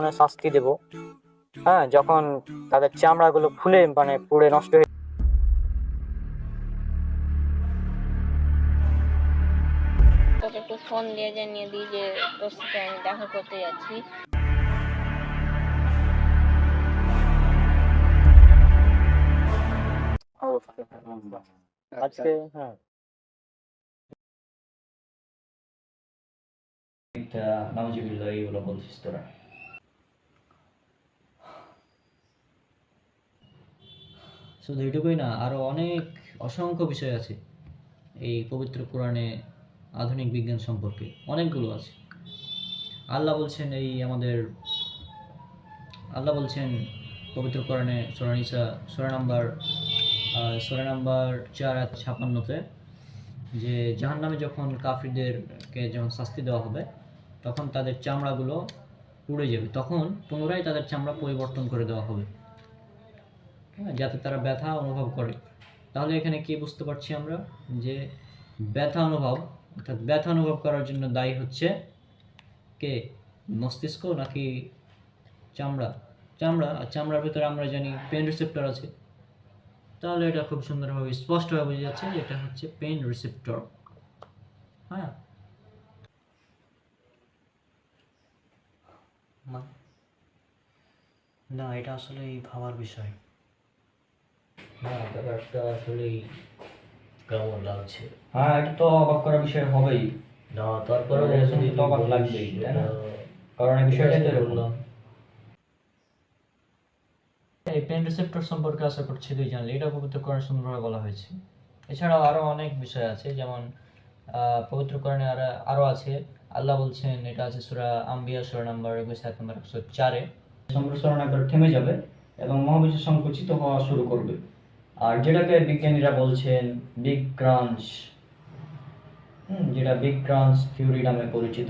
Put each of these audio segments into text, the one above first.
শাসনের শাস্তি দেব। হ্যাঁ, যখন তাদের চামড়াগুলো ফুলে মানে পুড়ে নষ্ট হয়ে তোকে একটু ফোন দিয়ে জানিয়ে দিই যে তোর সাথে আমি দেখা করতে যাচ্ছি। আজকে হ্যাঁ নাউজুবিল্লাহ এইগুলো বলছিস তোরা। শুধু এটুকুই না, আরও অনেক অসংখ্য বিষয় আছে এই পবিত্র কোরআনে আধুনিক বিজ্ঞান সম্পর্কে, অনেকগুলো আছে। আল্লাহ বলছেন পবিত্র কোরআনে সূরা নিসা সূরা নাম্বার 4:56 যে জাহান্নামে যখন কাফিরদেরকে যখন শাস্তি দেওয়া হবে তখন তাদের চামড়াগুলো পুড়ে যাবে, তখন পুনরায় তাদের চামড়া পরিবর্তন করে দেওয়া হবে, যাতে তারা ব্যথা অনুভব করে। তাহলে এখানে কি বুঝতে পারছি আমরা যে ব্যথা অনুভব করার জন্য দায়ী হচ্ছে কে? মস্তিষ্ক নাকি চামড়া? আর চামড়ার ভিতরে আমরা জানি পেন রিসেপ্টর আছে। তাহলে এটা খুব সুন্দরভাবে স্পষ্টভাবে বোঝা যাচ্ছে যে এটা হচ্ছে পেন রিসেপ্টর। হ্যাঁ, না এটা আসলে ভাবার বিষয় না, ব্যাপারটা আসলেই কেমন লাগছে। হ্যাঁ, এটা তো অবাক করার বিষয় হবেই না, তারপরে যদি তো অবাক লাগবেই, তাই না? কারণ এই বিষয়টা তো বললাম। এই পেন রিসেপ্টর সম্পর্কে আশা করছি তুই জানলি, এটা পবিত্র কোরআনে সুন্দরভাবে বলা হয়েছে। এছাড়াও আরো অনেক বিষয় আছে, যেমন পবিত্র কোরআনে আরো আছে। আল্লাহ বলছেন, এটা আছে সূরা আম্বিয়া সূরা নাম্বার 21 আয়াত নাম্বার 104-এ, সম্প্রসারণ একবার থেমে যাবে এবং মহাবিশ্ব সংকুচিত হওয়া শুরু করবে। আর যেটাকে বিজ্ঞানীরা বলছেন বিগ ক্রাঞ্চ, যেটা বিগ ক্রাঞ্চ থিওরি নামে পরিচিত।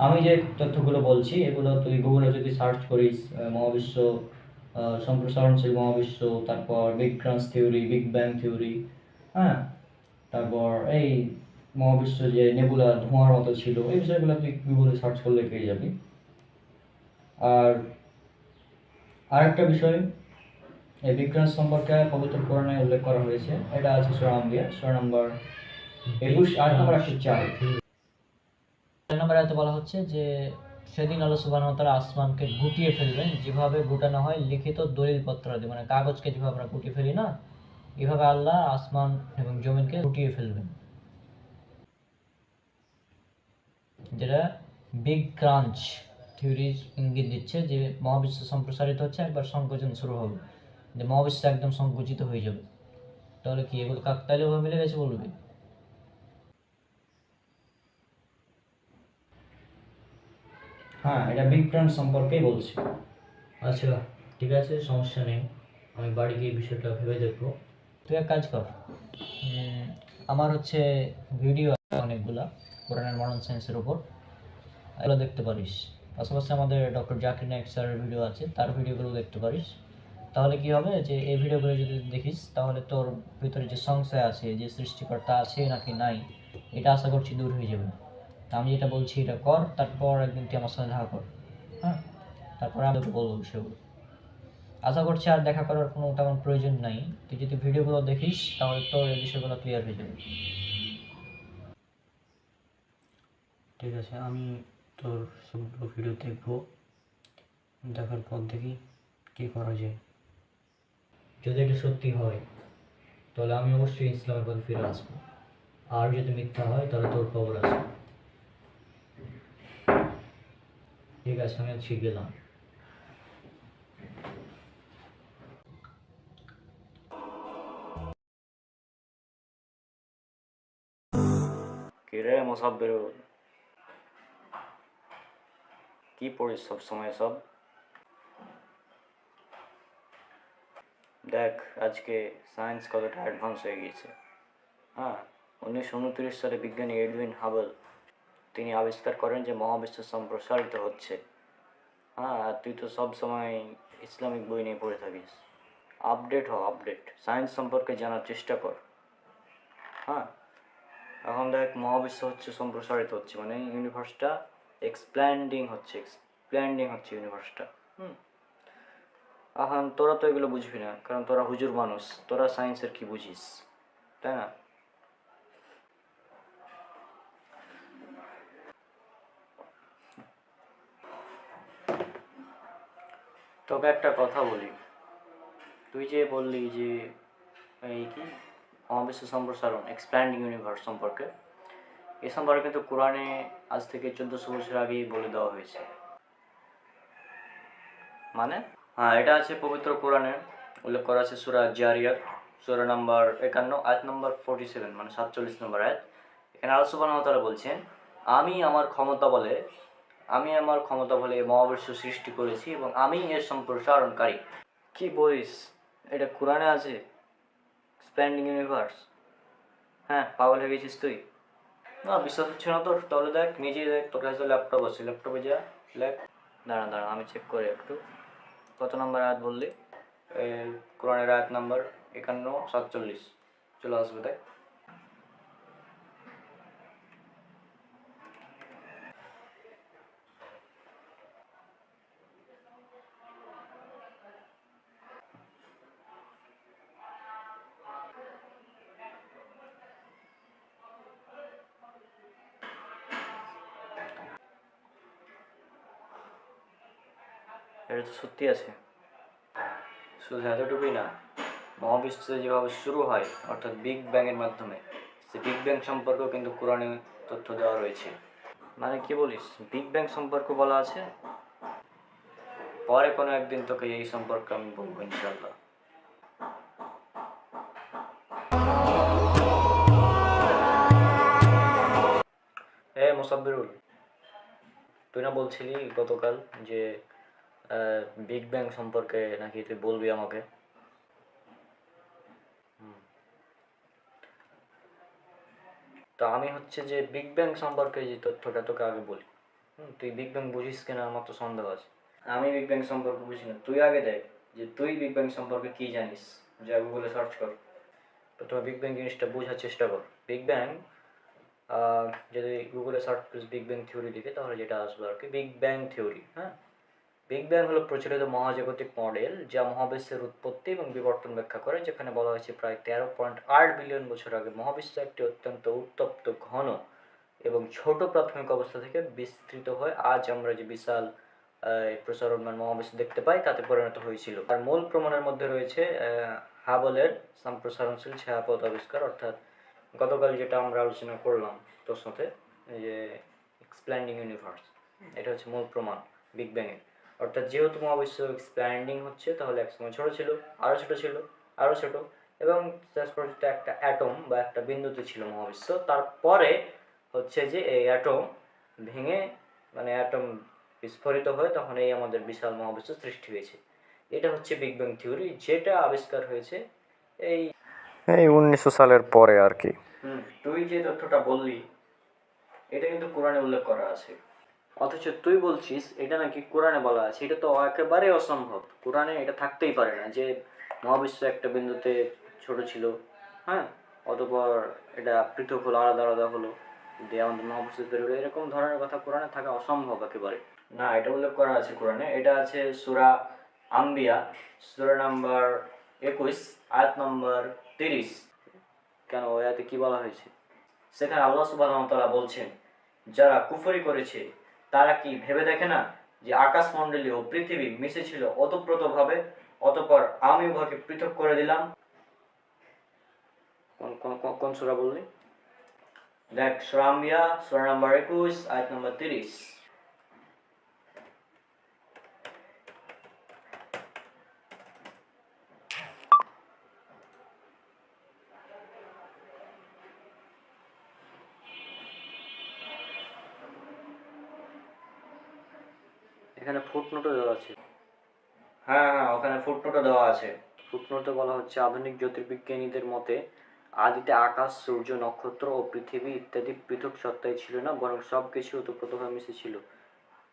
আমি যে তথ্যগুলো বলছি এগুলো তুই গুগলে যদি সার্চ করিস, মহাবিশ্ব সম্প্রসারণশীল মহাবিশ্ব, তারপর বিগ ক্রাঞ্চ থিওরি, বিগ ব্যাং থিওরি, হ্যাঁ, তারপর এই মহাবিশ্ব যে নেবুলা ধোঁয়ার মতো ছিল, এই বিষয়গুলো তুই গুগলে সার্চ করলে পেয়ে যাবি। আর আরেকটা বিষয় এই বিজ্ঞান সম্পর্কে পবিত্র কোরআনে উল্লেখ করা হয়েছে, এটা আছে সূরা আম্বিয়া সূরা নাম্বার 21 আয়াত নাম্বার 104। নম্বর আয়াতে বলা হচ্ছে যে সেদিন আল্লাহ সুবহানাহু ওয়া তাআলা আসমানকে গুটিয়ে ফেলবেন, যেভাবে গুটানো হয় লিখিত দলিলপত্র দিয়ে, মানে কাগজকে যেভাবে আমরা গুটিয়ে ফেলি না, এভাবে আল্লাহ আসমান এবং জমিনকে গুটিয়ে ফেলবেন, যেটা বিগ ক্রাঞ্চ থিওরি ইঙ্গিত দিচ্ছে যে মহাবিশ্ব সম্প্রসারিত হচ্ছে, একবার সংকোচন শুরু হবে, যে মহাবিশ্ব একদম সংকুচিত হয়ে যাবে। তাহলে কি এগুলো কাকতালীয়ভাবে মিলে গেছে বলবি? হ্যাঁ, এটা বিগ ক্রাঞ্চ সম্পর্কেই বলছি। আচ্ছা, ঠিক আছে, সমস্যা নেই, আমি বাড়ি গিয়ে বিষয়টা ভেবে দেখবো। তুই এক কাজ কর, আমার হচ্ছে ভিডিও অনেকগুলা কোরআনের মডার্ন সায়েন্সের উপর, এগুলো দেখতে পারিস। পাশাপাশি আমাদের ডক্টর জাকির নায়েক স্যারের ভিডিও আছে, তার ভিডিওগুলো দেখতে পারিস। তাহলে কি হবে যে এই ভিডিওগুলো যদি দেখিস তাহলে তোর ভিতরে যে সংশয় আছে, যে সৃষ্টিকর্তা আছে নাকি নাই, এটা আশা করছি দূর হয়ে যাবে। তা আমি যেটা বলছি এটা কর, তারপর একদিন তুই আমার সাথে দেখা কর। হ্যাঁ, তারপর আমি তোকে বলবো বিষয়গুলো। আশা করছি আর দেখা করার কোনো তেমন প্রয়োজন নাই, তুই যদি ভিডিওগুলো দেখিস তাহলে তোর এই বিষয়গুলো ক্লিয়ার হয়ে যাবে। ঠিক আছে, আমি তোর সবগুলো ভিডিও দেখবো, দেখার পর দেখি কী করা যায়। যদি এটা সত্যি হয় তাহলে আমি অবশ্যই ইসলামের পথে ফিরে আসবো, আর যদি মিথ্যা হয় তাহলে তোর খবর আছে। ঠিক আছে, আমি আজকে গেলাম। কিরে মোসাব্বির, কি পড়িস সব সময় সব? দেখ আজকে সায়েন্স কতটা অ্যাডভান্স হয়ে গিয়েছে। হ্যাঁ, 1929 সালে বিজ্ঞানী এডউইন হাবল তিনি আবিষ্কার করেন যে মহাবিশ্ব সম্প্রসারিত হচ্ছে। হ্যাঁ, আর তুই তো সব সময় ইসলামিক বই নিয়ে পড়ে থাকিস। আপডেট সায়েন্স সম্পর্কে জানার চেষ্টা কর। হ্যাঁ, এখন দেখ মহাবিশ্ব হচ্ছে সম্প্রসারিত হচ্ছে, মানে ইউনিভার্সটা এক্সপ্যান্ডিং হচ্ছে, এক্সপ্যান্ডিং হচ্ছে ইউনিভার্সটা। এখন তোরা তো এগুলো বুঝবি না, কারণ তোরা হুজুর মানুষ, তোরা সায়েন্সের কি বুঝিস, তাই না? তোকে একটা কথা বলি, তুই যে বললি যে এই কি মহাবিশ্ব সম্প্রসারণ এক্সপ্যান্ডিং ইউনিভার্স সম্পর্কে, এ সম্পর্কে কিন্তু কোরআনে আজ থেকে 1400 বছর আগেই বলে দেওয়া হয়েছে। মানে হ্যাঁ, এটা আছে পবিত্র কোরআনে, উল্লেখ করা আছে সূরা জারিয়াত, সূরা নাম্বার 51, আয়াত নাম্বার 47, মানে 47 নম্বর আয়াত। এখানে আল্লাহ সুবহানাহু ওয়া তাআলা বলছেন, আমি আমার ক্ষমতা বলে এই মহাবিশ্ব সৃষ্টি করেছি এবং আমি এর সম্প্রসারণকারী। কি বলিস, এটা কোরআনে আছে এক্সপ্যান্ডিং ইউনিভার্স? হ্যাঁ, পাগল হয়ে গেছিস তুই? না, বিশ্বাস হচ্ছে না তোর? তাহলে দেখ, নিজেই দেখ, তোর কাছে ল্যাপটপ আছে, ল্যাপটপে যা লেখ। দাঁড়া দাঁড়া, আমি চেক করি একটু। কত নম্বর আয়াত বললি? কোরআনের আয়াত নাম্বার 51, 47 চলে আসবে, দেখ। এটা তো সত্যি আছে। শুধু এতটুকুই না, মহাবিশ্ব যেভাবে শুরু হয় অর্থাৎ বিগ ব্যাংয়ের মাধ্যমে, সে বিগ ব্যাং সম্পর্কেও কিন্তু কোরআনে তথ্য দেওয়া রয়েছে। মানে কি বলিস, বিগ ব্যাং সম্পর্ক বলা আছে? পরে কোনো একদিন তোকে এই সম্পর্কে আমি বলবো ইনশাল্লাহ। মোসাব্বিরুল, তুই না বলছিলি গতকাল যে বিগ ব্যাং সম্পর্কে নাকি তুই বলবি আমাকে? তো আমি হচ্ছে যে বিগ ব্যাং সম্পর্কে যে তথ্যটা তোকে আগে বলি। তুই বিগ ব্যাং বুঝিস কিনা আমার তো সন্দেহ আছে। আমি বিগ ব্যাং সম্পর্কে বুঝি না, তুই আগে দেখ যে তুই বিগ ব্যাং সম্পর্কে কী জানিস। যা গুগলে সার্চ কর, প্রথমে বিগ ব্যাং জিনিসটা বোঝার চেষ্টা কর। বিগ ব্যাং যদি গুগলে সার্চ করিস বিগ ব্যাং থিওরি লিখে, তাহলে যেটা আসবে আর কি, বিগ ব্যাং থিওরি। হ্যাঁ, বিগ ব্যাং হলো প্রচলিত মহাজাগতিক মডেল যা মহাবিশ্বের উৎপত্তি এবং বিবর্তন ব্যাখ্যা করে, যেখানে বলা হয়েছে প্রায় 13.8 বিলিয়ন বছর আগে মহাবিশ্ব একটি অত্যন্ত উত্তপ্ত, ঘন এবং ছোট প্রাথমিক অবস্থা থেকে বিস্তৃত হয়ে আজ আমরা যে বিশাল প্রসারণমান মহাবিশ্ব দেখতে পাই তাতে পরিণত হয়েছিল। আর মূল প্রমাণের মধ্যে রয়েছে হাবলের সম্প্রসারণশীল ছায়াপথ আবিষ্কার, অর্থাৎ গতকাল যেটা আমরা আলোচনা করলাম তোর সাথে, যে এক্সপ্যান্ডিং ইউনিভার্স, এটা হচ্ছে মূল প্রমাণ বিগ ব্যাংয়ের। অর্থাৎ যেহেতু মহাবিশ্ব এক্সপ্যান্ডিং হচ্ছে, তাহলে একসময় ছোট ছিল, আরও ছোট ছিল, আরও ছোট, এবং শেষ পর্যন্ত একটা অ্যাটম বা একটা বিন্দুতে ছিল মহাবিশ্ব। তারপরে হচ্ছে যে এই অ্যাটম ভেঙে, মানে অ্যাটম বিস্ফোরিত হয়ে তখন এই আমাদের বিশাল মহাবিশ্ব সৃষ্টি হয়েছে। এটা হচ্ছে বিগ ব্যাং থিওরি, যেটা আবিষ্কার হয়েছে এই 1900 সালের পরে আর কি। তুই যে তথ্যটা বললি এটা কিন্তু কোরআনে উল্লেখ করা আছে, অথচ তুই বলছিস এটা নাকি কোরআনে বলা আছে। এটা তো একেবারে অসম্ভব, কোরআনে এটা থাকতেই পারে না যে মহাবিশ্ব একটা বিন্দুতে ছোট ছিল, হ্যাঁ, অতঃপর এটা পৃথক হলো, আলাদা আলাদা হলো, দিয়ে আমাদের মহাবিশ্ব তৈরি হলো, এরকম ধরনের কথা কোরআনে থাকা অসম্ভব একেবারে। না, এটা উল্লেখ করা আছে কোরআনে, এটা আছে সূরা আম্বিয়া, সূরা নাম্বার 21, আয়াত নম্বর 30। কেন, ওই আয়াতে কি বলা হয়েছে? সেখানে আল্লাহ সুবহানাহু ওয়া তাআলা বলছেন, যারা কুফরি করেছে তারা কি ভেবে দেখে না যে আকাশমণ্ডলী ও পৃথিবী মিশেছিল ওতপ্রোতভাবে, অতঃপর আমি উহাকে পৃথক করে দিলাম। কোন সূরা বললি? দেখ, সূরা আম্বিয়া, সূরা নাম্বার 21, আয়াত নম্বর 30। এখানে ফুটনোটও দেওয়া আছে। হ্যাঁ হ্যাঁ, ওখানে ফুটনোটও দেওয়া আছে। ফুটনোটে বলা হচ্ছে, আধুনিক জ্যোতির্বিজ্ঞানীদের মতে আদিতে আকাশ, সূর্য, নক্ষত্র ও পৃথিবী ইত্যাদি পৃথক সত্তাই ছিল না, বরং সব কিছু ওতপ্রোতভাবে মিশেছিল।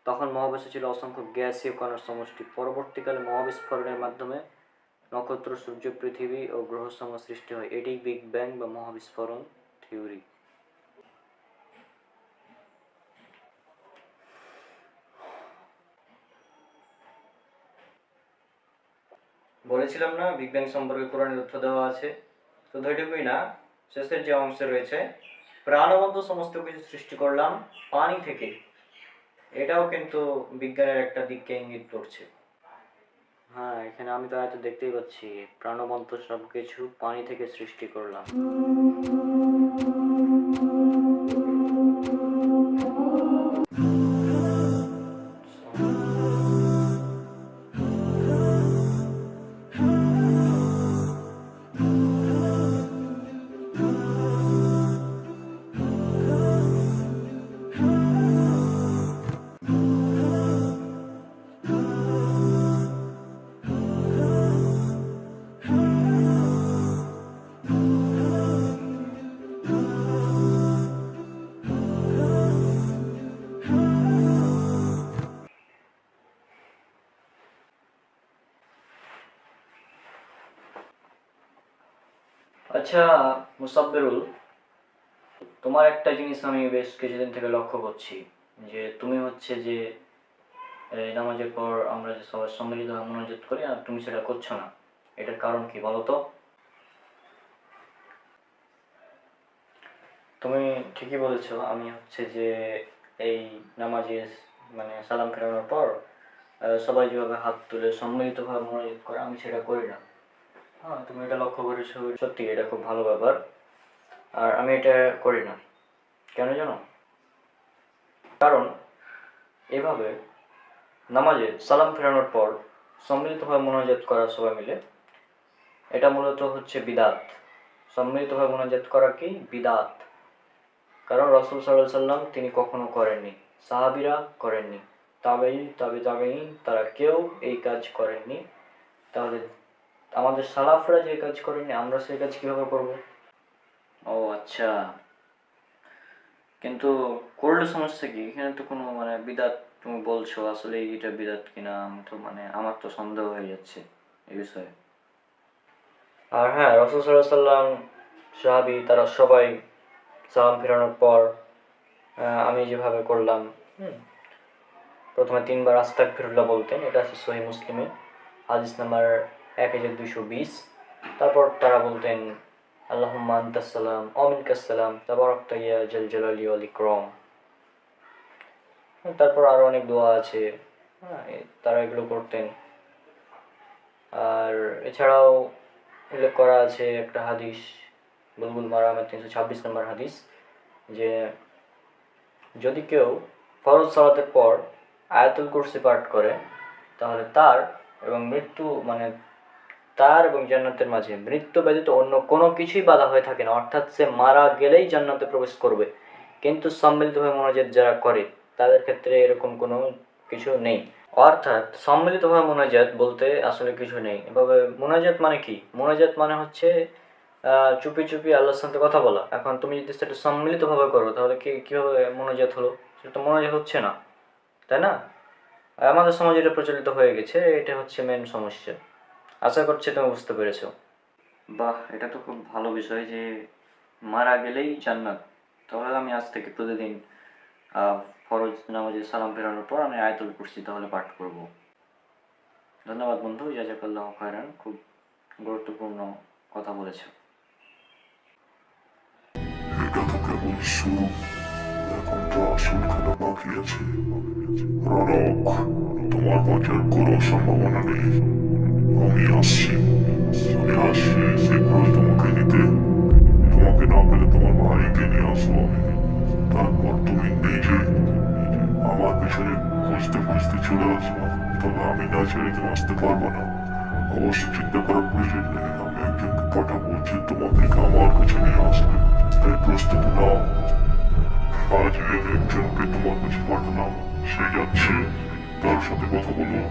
তখন মহাবিশ্ব ছিল অসংখ্য গ্যাসীয় কণার সমষ্টি। পরবর্তীকালে মহাবিস্ফোরণের মাধ্যমে নক্ষত্র, সূর্য, পৃথিবী ও গ্রহসমূহ সৃষ্টি হয়। এটি বিগ ব্যাং বা মহাবিস্ফোরণ থিওরি। বলেছিলাম না বিগ ব্যাং সম্পর্কে কোরআনে তথ্য দেওয়া আছে। শুধু এটুকুই না, শেষের যে অংশে রয়েছে প্রাণবন্ত সমস্ত কিছু সৃষ্টি করলাম পানি থেকে, এটাও কিন্তু বিজ্ঞানের একটা দিককে ইঙ্গিত করছে। হ্যাঁ, এখানে আমি তো হয়তো দেখতেই পাচ্ছি প্রাণবন্ত সব কিছু পানি থেকে সৃষ্টি করলাম। আচ্ছা মুসাব্বিরুল, তোমার একটা জিনিস আমি বেশ কিছুদিন থেকে লক্ষ্য করছি, যে তুমি হচ্ছে যে এই নামাজের পর আমরা যে সবার সম্মিলিতভাবে মনোযোগ করি আর তুমি সেটা করছো না, এটার কারণ কি বলো তো? তুমি ঠিকই বলেছো, আমি হচ্ছে যে এই নামাজে মানে সালাম ফেরানোর পর সবাই যেভাবে হাত তুলে সম্মিলিতভাবে মনোযোগ করে আমি সেটা করি না। হ্যাঁ, তুমি এটা লক্ষ্য করেছো, সত্যি এটা খুব ভালো ব্যাপার। আর আমি এটা করি না কেন জানো? কারণ এভাবে নামাজে সালাম ফেরানোর পর সম্মিলিতভাবে মোনাজাত করা সবাই মিলে, এটা মূলত হচ্ছে বিদাত। সম্মিলিতভাবে মোনাজাত করা কি বিদাত, কারণ রাসূল সাল্লাল্লাহু আলাইহি সাল্লাম তিনি কখনো করেননি, সাহাবীরা করেননি, তাবেঈন তারা কেউ এই কাজ করেননি। তাহলে আমাদের সালাফরা যে কাজ করেননি আমরা সেই কাজ কিভাবে করব? ও আচ্ছা, কিন্তু করলে সমস্যা কি? এখানে তো কোনো মানে বিদাত তুমি বলছো, আসলে এটা বিদাত কিনা আমি তো মানে আমার তো সন্দেহ হয়ে যাচ্ছে এই বিষয়ে। আর হ্যাঁ, রাসূল সাল্লাল্লাহু আলাইহি সাল্লাম, সাহাবী তারা সবাই সালাম ফেরানোর পর আমি যেভাবে করলাম, প্রথমে 3 বার আস্তাগফিরুল্লাহ বলতেন, এটা আছে সহিহ মুসলিমে হাদিস নাম্বার 1220। তারপর তারা বলতেন আল্লাহুম্মা আনতাস সালাম ওয়া মিনকাস সালাম তাবারাকতা ইয়া জাল জালালি ওয়াল ইকরাম। তারপর আরো অনেক দোয়া আছে, হ্যাঁ, তারা এগুলো করতেন। আর এছাড়াও উল্লেখ করা আছে একটা হাদিস, বুলবুল মারামের 326 নম্বর হাদিস, যে যদি কেউ ফরজ সালাতের পর আয়াতুল কুরসি পাঠ করে তাহলে তার এবং মৃত্যু মানে তার এবং জান্নাতের মাঝে মৃত্যু ব্যতীত অন্য কোনো কিছুই বাধা হয়ে থাকে না, অর্থাৎ সে মারা গেলেই জান্নাতে প্রবেশ করবে। কিন্তু সম্মিলিতভাবে মোনাজাত যারা করে তাদের ক্ষেত্রে এরকম কোনো কিছু নেই। অর্থাৎ সম্মিলিতভাবে মোনাজাত বলতে আসলে কিছু নেই। এভাবে মোনাজাত মানে কি? মোনাজাত মানে হচ্ছে চুপি চুপি আল্লাহর সাথে কথা বলা। এখন তুমি যদি সেটা সম্মিলিতভাবে করো তাহলে কীভাবে মোনাজাত হলো? সেটা তো মোনাজাত হচ্ছে না, তাই না? আমাদের সমাজে এটা প্রচলিত হয়ে গেছে, এটা হচ্ছে মেন সমস্যা। আশা করছি তুমি বুঝতে পেরেছো। বাহ, এটা তো খুব ভালো বিষয় যে মারা গেলেই জান্নাত। তাহলে আমি আজ থেকে প্রতিদিন ফরজ নামাজে সালাম ফেরানোর পর আমি আয়াতুল কুরসি তাহলে পাঠ করব। ধন্যবাদ বন্ধু, জাযাকাল্লাহু খায়রান, খুব গুরুত্বপূর্ণ কথা বলেছো। এটা তো কেবল শুরু, এখন তো আসল খেলা বাকি আছে। রণক, তোমার বাঁচার কোনো সম্ভাবনা নেই। আমি আসছি শীঘ্রই তোমাকে নিতে। তোমাকে না পেলে তোমার ভাইকে নিয়ে আসবো আমি। তারপর তুমি নিজে আমার পেছনে খুঁজতে খুঁজতে চলে আসবো। তবে আমি না ছেড়ে তুমি আসতে পারবো না। অবশ্য চিন্তা করার প্রয়োজন নেই, আমি একজনকে পাঠাবো যে তোমাকে আমার কাছে নিয়ে আসবে। তাই প্রস্তুত নাও। আজ আমি একজনকে তোমার কাছে পাঠালাম, সে যাচ্ছে, তার সাথে কথা বলো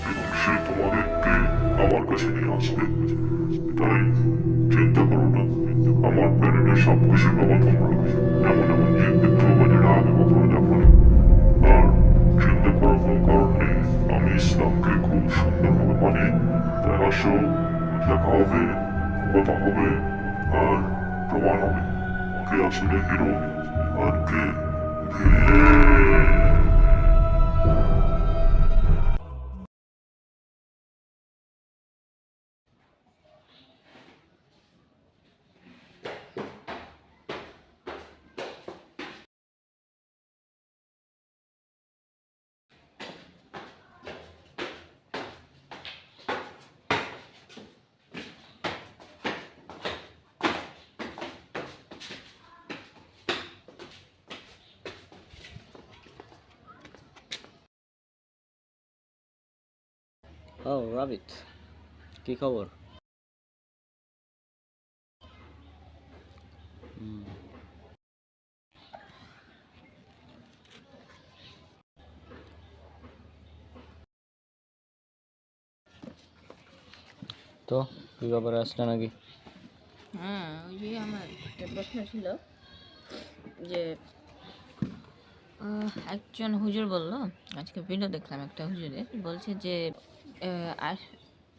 এবং সে তোমাদেরকে আমার কাছে নিয়ে আসবে। তাই চিন্তা করো না, আমার প্যানেলে সব কিছু পাবো তোমরা। এমন এমন চিন্তিত হবো যেটা আগে কখনো দেখো না। আর চিন্তা করার কোনো কারণ নেই, আমি ইসলামকে খুব সুন্দরভাবে মানি। তাই আসো, দেখা হবে, কথা হবে, আর প্রমাণ হবে কে আসলে হিরো আর কে ভিলেন। ও রাবিত, কি খবর? হুম। তো কি ব্যাপারে আসলে নাকি? হ্যাঁ, ওই যে আমার একটা প্রশ্ন ছিল যে একজন হুজুর বলল, আজকে ভিডিও দেখলাম একটা হুজুরের, বলছে যে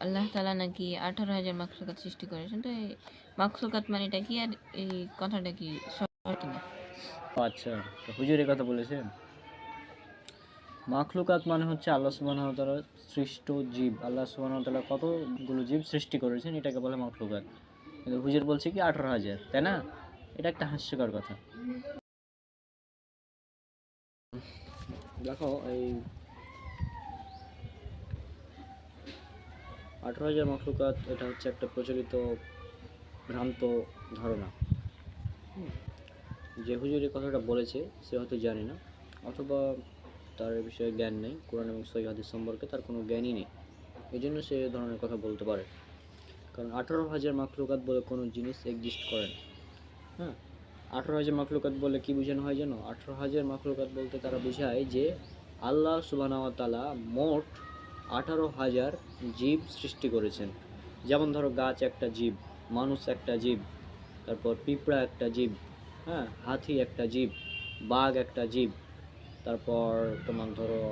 আল্লাহ তাআলা নাকি 18,000 মাখলুকাত সৃষ্টি করেছেন। তো এই মাখলুকাত মানেটা কি, আর এই কথাটা কি সঠিক কিনা? ও আচ্ছা, তো হুজুর এই কথা বলেছে। মাখলুকাত মানে হচ্ছে আল্লাহ সুবহানাহু ওয়া তাআলার সৃষ্ট জীব। আল্লাহ সুবহানাহু ওয়া তাআলা কতগুলো জীব সৃষ্টি করেছেন এটাকে বলে মাখলুকাত। কিন্তু হুজুর বলছে কি 18,000, তাই না? এটা একটা হাস্যকর কথা। দেখো, এই 18,000 মাখলুকাত এটা হচ্ছে একটা প্রচলিত ভ্রান্ত ধারণা। যে হুজুর এই কথাটা বলেছে সে হয়তো জানে না, অথবা তার এ বিষয়ে জ্ঞান নেই, কোরআন এবং সহিহ হাদিস সম্পর্কে তার কোনো জ্ঞানই নেই, এই জন্য সে এ ধরনের কথা বলতে পারে। কারণ 18,000 মাখলুকাত বলে কোনো জিনিস এক্সিস্ট করে না। হ্যাঁ, 18,000 মাখলুকাত বলে কি বোঝানো হয় জানো? 18,000 মাখলুকাত বলতে তারা বোঝায় যে আল্লাহ সুবহানাহু ওয়া তাআলা মোট 18,000 জীব সৃষ্টি করেছেন। যেমন ধরো, গাছ একটা জীব, মানুষ একটা জীব, তারপর পিঁপড়া একটা জীব, হ্যাঁ, হাতি একটা জীব, বাঘ একটা জীব, তারপর তোমার ধরো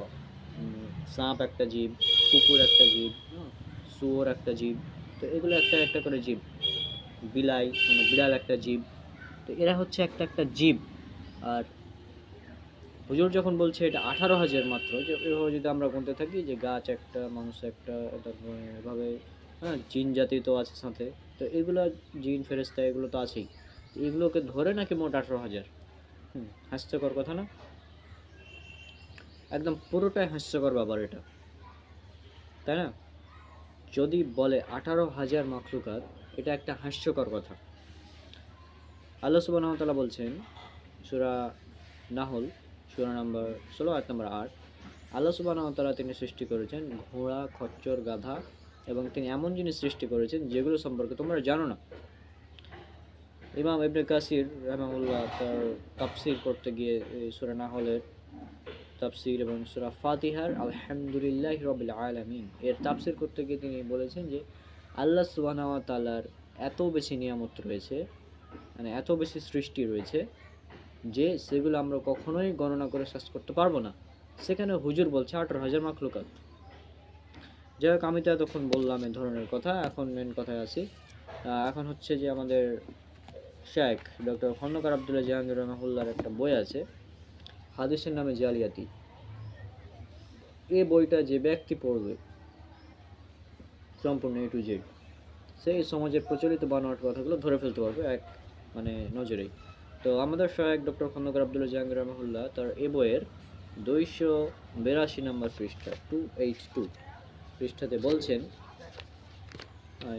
সাপ একটা জীব, কুকুর একটা জীব, শুয়োর একটা জীব। তো এগুলো একটা একটা করে জীব। বিলাই মানে বিড়াল একটা জীব। তো এরা হচ্ছে একটা একটা জীব। আর হুজুর যখন বলছে এটা 18,000 মাত্র, যে এভাবে যদি আমরা গুনতে থাকি যে গাছ একটা, মানুষ একটা, তারপরে এভাবে হ্যাঁ জিন জাতি তো আছে সাথে, তো এগুলো জিন ফেরেশতা এগুলো তো আছেই, তো এগুলোকে ধরে নাকি মোট 18,000। হাস্যকর কথা না? একদম পুরোটাই হাস্যকর ব্যাপার এটা, তাই না? যদি বলে 18,000 মাখলুকাত, এটা একটা হাস্যকর কথা। আল্লাহ সুবহানাহু ওয়া তাআলা বলছেন সূরা নাহল, সূরা নম্বর 16 আয়াত নম্বর 8, আল্লাহ সুবহানাহু ওয়া তাআলা তিনি সৃষ্টি করেছেন ঘোড়া, খচ্চর, গাধা, এবং তিনি এমন জিনিস সৃষ্টি করেছেন যেগুলো সম্পর্কে তোমরা জানো না। ইমাম ইবনে কাসির রাহিমাহুল্লাহ তার তাফসীর করতে গিয়ে সূরা নাহলের তাফসীর এবং সূরা ফাতিহার আলহামদুলিল্লাহি রাব্বিল আলামিন এর তাফসীর করতে গিয়ে তিনি বলেছেন যে আল্লাহ সুবহানাহু ওয়া তাআলার এত বেশি নিয়ামত রয়েছে, মানে এত বেশি সৃষ্টি রয়েছে যে সেগুলো আমরা কখনোই গণনা করে শেষ করতে পারবো না। সেখানে হুজুর বলছে 18,000 মাখলুকাত। যাই হোক, আমি তো এতক্ষণ বললাম এই ধরনের কথা, এখন মেন কথায় আসি। এখন হচ্ছে যে আমাদের শেখ ডক্টর খন্দকার আবদুল্লাহ জাহাঙ্গীর রহমাহুল্লাহর একটা বই আছে, হাদিসের নামে জালিয়াতি। এই বইটা যে ব্যক্তি পড়বে সম্পূর্ণ A to Z, সেই সমাজের প্রচলিত বানোয়াট কথাগুলো ধরে ফেলতে পারবে এক মানে নজরেই। তো আমাদের সহায়ক ডক্টর খন্দকার আবদুল্লাহ জাহাঙ্গীর রহমাহুল্লাহ তার এ বইয়ের 282 নম্বর পৃষ্ঠা 282 পৃষ্ঠাতে বলছেন,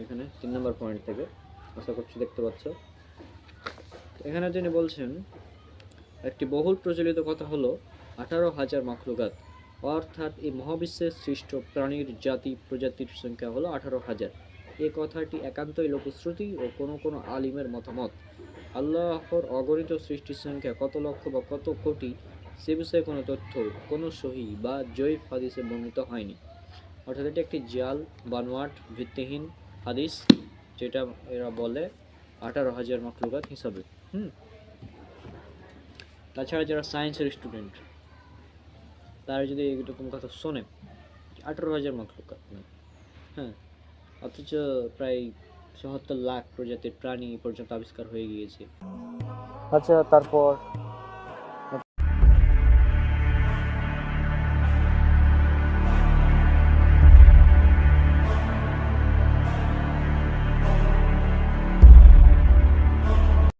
এখানে 3 নম্বর পয়েন্ট থেকে, আশা করছি দেখতে পাচ্ছ। এখানে তিনি বলছেন একটি বহুল প্রচলিত কথা হলো 18,000 মাখলুকাত, অর্থাৎ এই মহাবিশ্বের সৃষ্ট প্রাণীর জাতি প্রজাতির সংখ্যা হলো 18,000। এ কথাটি একান্তই লোকশ্রুতি ও কোনো কোনো আলিমের মতামত। আল্লাহর অগণিত সৃষ্টির সংখ্যা কত লক্ষ বা কত কোটি সে বিষয়ে কোনো তথ্য কোনো সহি বা জয়ীফ হাদিসে বর্ণিত হয়নি। অর্থাৎ এটি একটি জাল বানোয়াট ভিত্তিহীন হাদিস, যেটা এরা বলে 18,000 মাখলুকাত হিসাবে। তাছাড়া যারা সায়েন্সের স্টুডেন্ট তারা যদি এরকম কথা শোনে 18,000 মাখলুকাত, হ্যাঁ, অথচ প্রায় 77 লাখ প্রজাতির প্রাণী পর্যন্ত আবিষ্কার হয়ে গিয়েছে। আচ্ছা, তারপর